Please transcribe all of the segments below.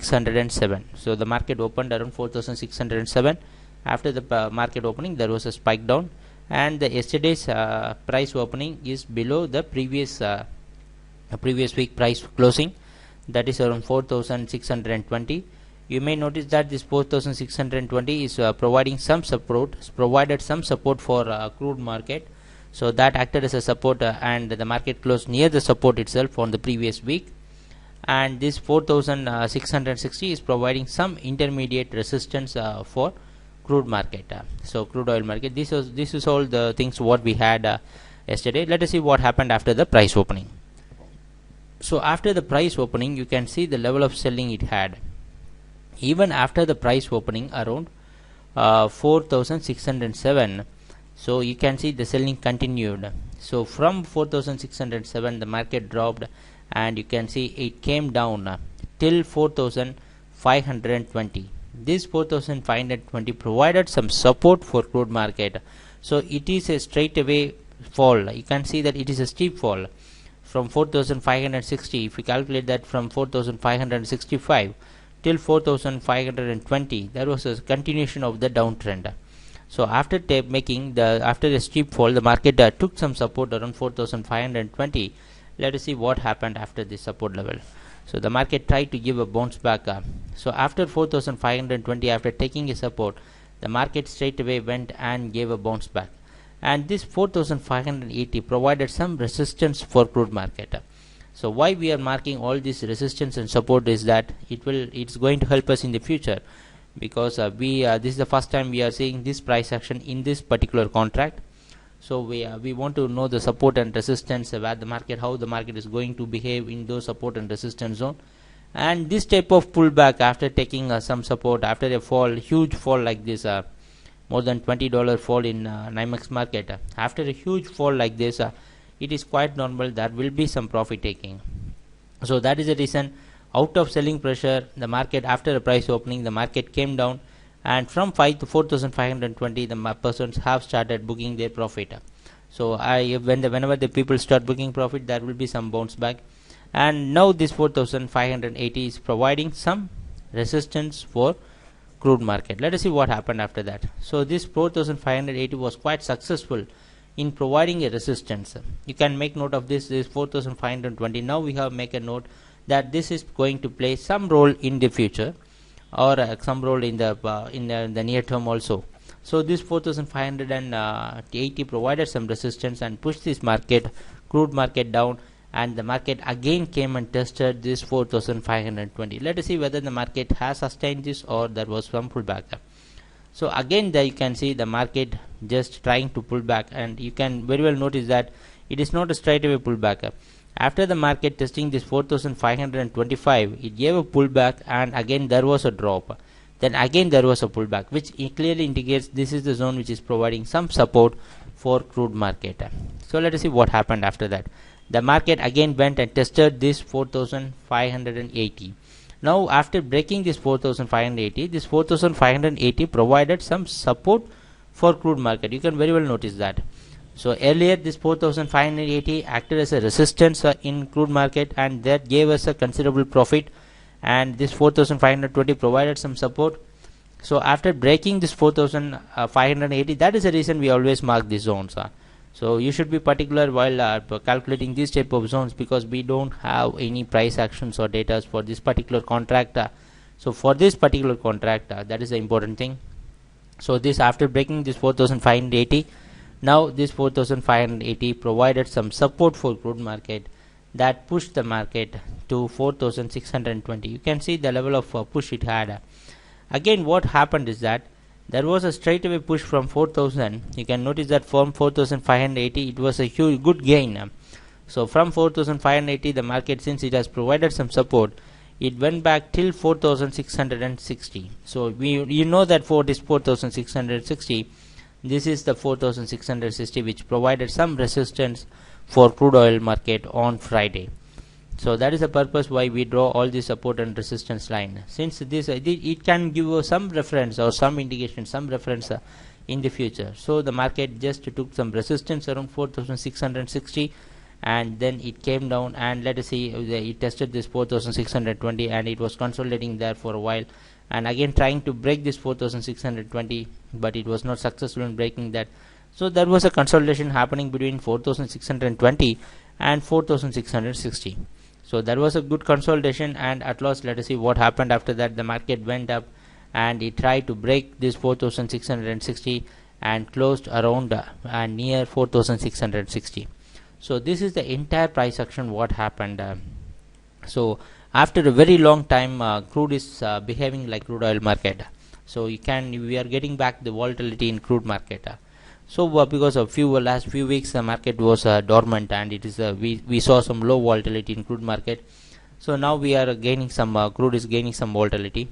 607. So the market opened around 4607. After the market opening, there was a spike down, and the yesterday's price opening is below the previous week price closing, that is around 4620. You may notice that this 4620 is provided some support for crude market. So that acted as a support, and the market closed near the support itself on the previous week. And this 4660 is providing some intermediate resistance for crude market. So crude oil market. This is all the things what we had yesterday. Let us see what happened after the price opening. So after the price opening, you can see the level of selling it had. Even after the price opening around 4607, so you can see the selling continued. So from 4607 the market dropped, and you can see it came down till 4520. This 4520 provided some support for crude market. So it is a straight away fall. You can see that it is a steep fall from 4560. If we calculate that from 4565 till 4520, there was a continuation of the downtrend. So after after the steep fall, the market took some support around 4520. Let us see what happened after this support level. So the market tried to give a bounce back. So after 4520, after taking a support, the market straight away went and gave a bounce back, and this 4580 provided some resistance for crude market. So why we are marking all this resistance and support is that it's going to help us in the future, because this is the first time we are seeing this price action in this particular contract. So we want to know the support and resistance, where the market, how the market is going to behave in those support and resistance zone. And this type of pullback after taking some support, after a fall, huge fall like this, more than $20 fall in NYMEX market, after a huge fall like this, it is quite normal there will be some profit taking. So that is the reason, out of selling pressure, the market after the price opening, the market came down, and from 5 to 4520 the persons have started booking their profit. So whenever the people start booking profit, there will be some bounce back. And now this 4580 is providing some resistance for crude market. Let us see what happened after that. So this 4580 was quite successful in providing a resistance. You can make note of this 4520. Now we have make a note that this is going to play some role in the future, or some role in the near term also. So this 4580 provided some resistance and pushed this crude market down, and the market again came and tested this 4520. Let us see whether the market has sustained this or there was some pullback. So again there you can see the market just trying to pull back, and you can very well notice that it is not a straight away pullback. After the market testing this 4525, it gave a pullback, and again there was a drop. Then again there was a pullback, which clearly indicates this is the zone which is providing some support for crude market. So let us see what happened after that. The market again went and tested this 4580. Now after breaking this 4580, this 4580 provided some support for crude market. You can very well notice that. So earlier this 4580 acted as a resistance in crude market, and that gave us a considerable profit, and this 4520 provided some support. So after breaking this 4580, that is the reason we always mark these zones. So you should be particular while calculating these type of zones, because we don't have any price actions or data for this particular contract. So for this particular contract, that is the important thing. So this after breaking this 4580, now this 4580 provided some support for crude market, that pushed the market to 4620. You can see the level of push it had. Again what happened is that there was a straight away push from 4000. You can notice that from 4580 it was a huge good gain. So from 4580 the market, since it has provided some support, it went back till 4660. So you know that for this 4660, this is the 4660 which provided some resistance for crude oil market on Friday. So that is the purpose why we draw all the support and resistance line. Since this it can give us some reference or some indication, some reference in the future. So the market just took some resistance around 4660, and then it came down, and let us see, it tested this 4620 and it was consolidating there for a while, and again trying to break this 4620, but it was not successful in breaking that. So there was a consolidation happening between 4620 and 4660. So that was a good consolidation, and at last let us see what happened after that. The market went up and it tried to break this 4660 and closed around near 4660. So this is the entire price action what happened. So after a very long time, crude is behaving like crude oil market. So we are getting back the volatility in crude market. So because of last few weeks the market was dormant, and it is we saw some low volatility in crude market. So now we are gaining some crude is gaining some volatility.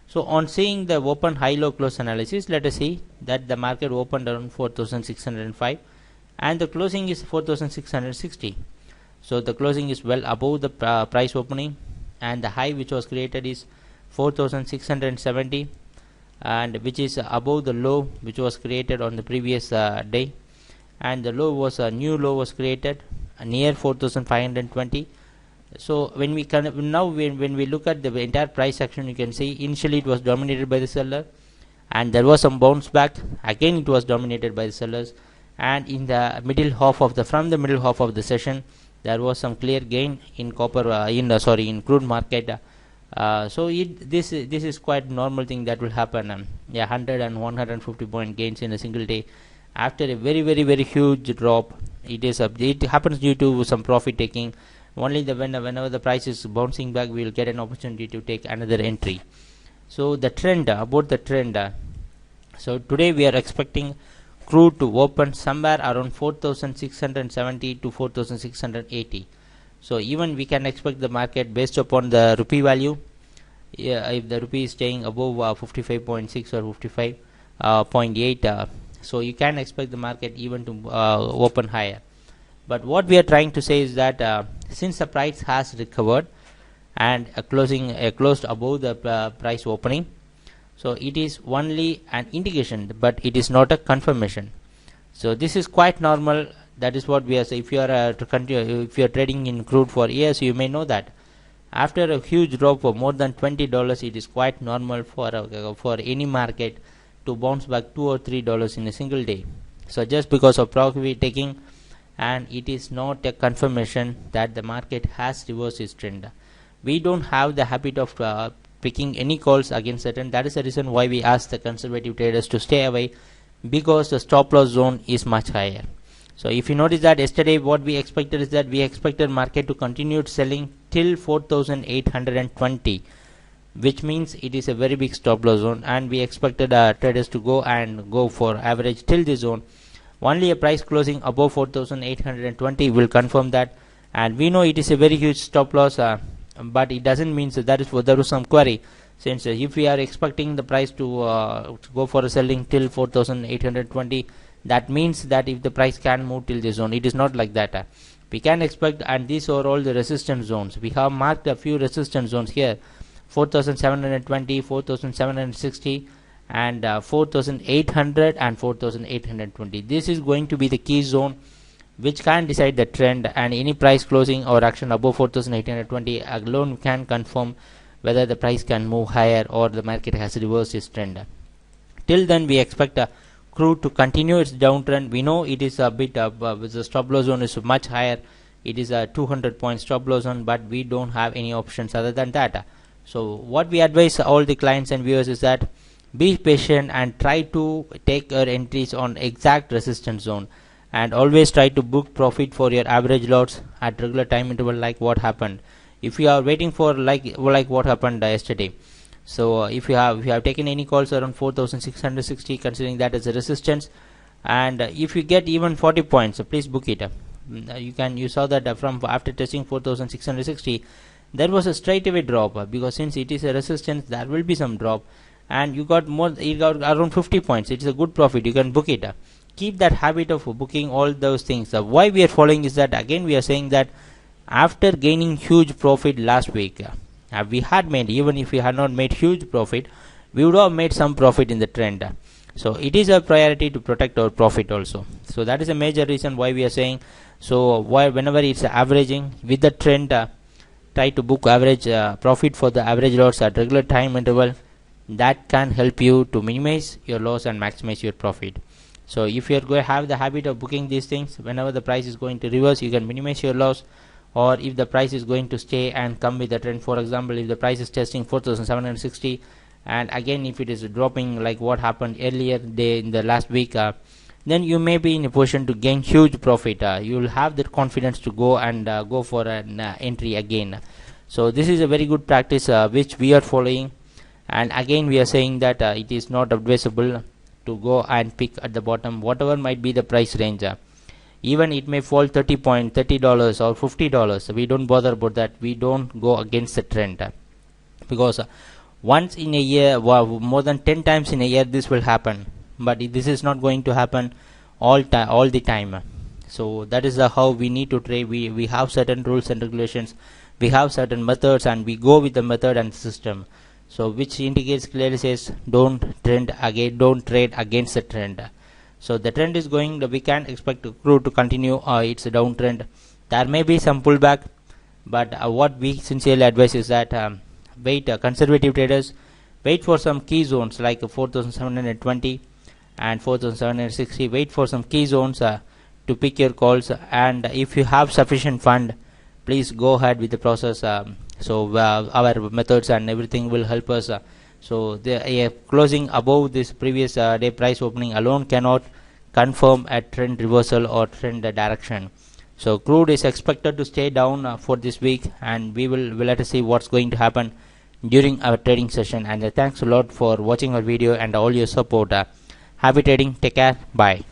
So on seeing the open high low close analysis, let us see that the market opened around 4605 and the closing is 4660. So the closing is well above the price opening, and the high which was created is 4670, and which is above the low which was created on the previous day, and the low was a new low was created near 4520. So when we when we look at the entire price action, you can see initially it was dominated by the seller, and there was some bounce back, again it was dominated by the sellers, and in the middle half of the session there was some clear gain in in crude market. So this is quite normal thing that will happen. 100 and 150 point gains in a single day after a very huge drop. It happens due to some profit taking. Only whenever the price is bouncing back, we will get an opportunity to take another entry. So the trend about the trend. So today we are expecting crude to open somewhere around 4670 to 4680. So even we can expect the market based upon the rupee value. If the rupee is staying above 55.6 or 55.8, so you can expect the market even to open higher. But what we are trying to say is that since the price has recovered and closed above the price opening, so it is only an indication, but it is not a confirmation. So this is quite normal. That is what we are saying. If you are trading in crude for years, you may know that after a huge drop of more than $20, it is quite normal for any market to bounce back $2 or $3 in a single day. So just because of profit taking, and it is not a confirmation that the market has reversed its trend. We don't have the habit of picking any calls against it, and that is the reason why we ask the conservative traders to stay away, because the stop loss zone is much higher. So if you notice that yesterday what we expected is that we expected market to continue selling till 4820, which means it is a very big stop loss zone, and we expected traders to go for average till this zone. Only a price closing above 4820 will confirm that, and we know it is a very huge stop loss, but it doesn't mean that there was some query, since if we are expecting the price to go for a selling till 4820, that means that if the price can move till this zone, it is not like that. We can expect, and these are all the resistance zones. We have marked a few resistance zones here: 4720, 4760, and 4800 and 4820. This is going to be the key zone which can decide the trend, and any price closing or action above 4820 alone can confirm whether the price can move higher or the market has reversed its trend. Till then, we expect crude to continue its downtrend. We know it is a bit the stop loss zone is much higher. It is a 200 point stop loss zone, but we don't have any options other than that. So what we advise all the clients and viewers is that be patient and try to take your entries on exact resistance zone, and always try to book profit for your average lots at regular time interval, like what happened. If you are waiting for like what happened yesterday, so if you have taken any calls around 4660, considering that as a resistance, and if you get even 40 points, please book it. You saw that from after testing 4660, there was a straight away drop, because since it is a resistance, there will be some drop, and you got around 50 points. It is a good profit. You can book it. Keep that habit of booking all those things. Why we are following is that, again, we are saying that after gaining huge profit last week, we had made, even if we had not made huge profit, we would have made some profit in the trend. So it is a priority to protect our profit also. So that is a major reason why we are saying, so why whenever it's averaging with the trend, try to book average profit for the average loss at regular time interval. That can help you to minimize your loss and maximize your profit. So if you are going to have the habit of booking these things, whenever the price is going to reverse, you can minimize your loss. Or if the price is going to stay and come with the trend, for example, if the price is testing 4760, and again if it is dropping like what happened earlier day in the last week, then you may be in a position to gain huge profit. You will have that confidence to go and go for an entry again. So this is a very good practice which we are following, and again we are saying that it is not advisable to go and pick at the bottom whatever might be the price range. Even it may fall $30 or $50. We don't bother about that. We don't go against the trend, because once in a year, more than 10 times in a year this will happen, but this is not going to happen all the time. So that is how we need to trade. We have certain rules and regulations, we have certain methods, and we go with the method and system. So which indicates clearly says don't trade against the trend. So the trend is going, we can expect crude to continue its downtrend. There may be some pullback, but what we sincerely advise is that wait, conservative traders, wait for some key zones like 4720 and 4760. Wait for some key zones to pick your calls, and if you have sufficient fund, please go ahead with the process. So our methods and everything will help us. So the closing above this previous day price opening alone cannot confirm a trend reversal or trend direction. So crude is expected to stay down for this week, and we'll let us see what's going to happen during our trading session. And thanks a lot for watching our video and all your support. Happy trading. Take care. Bye.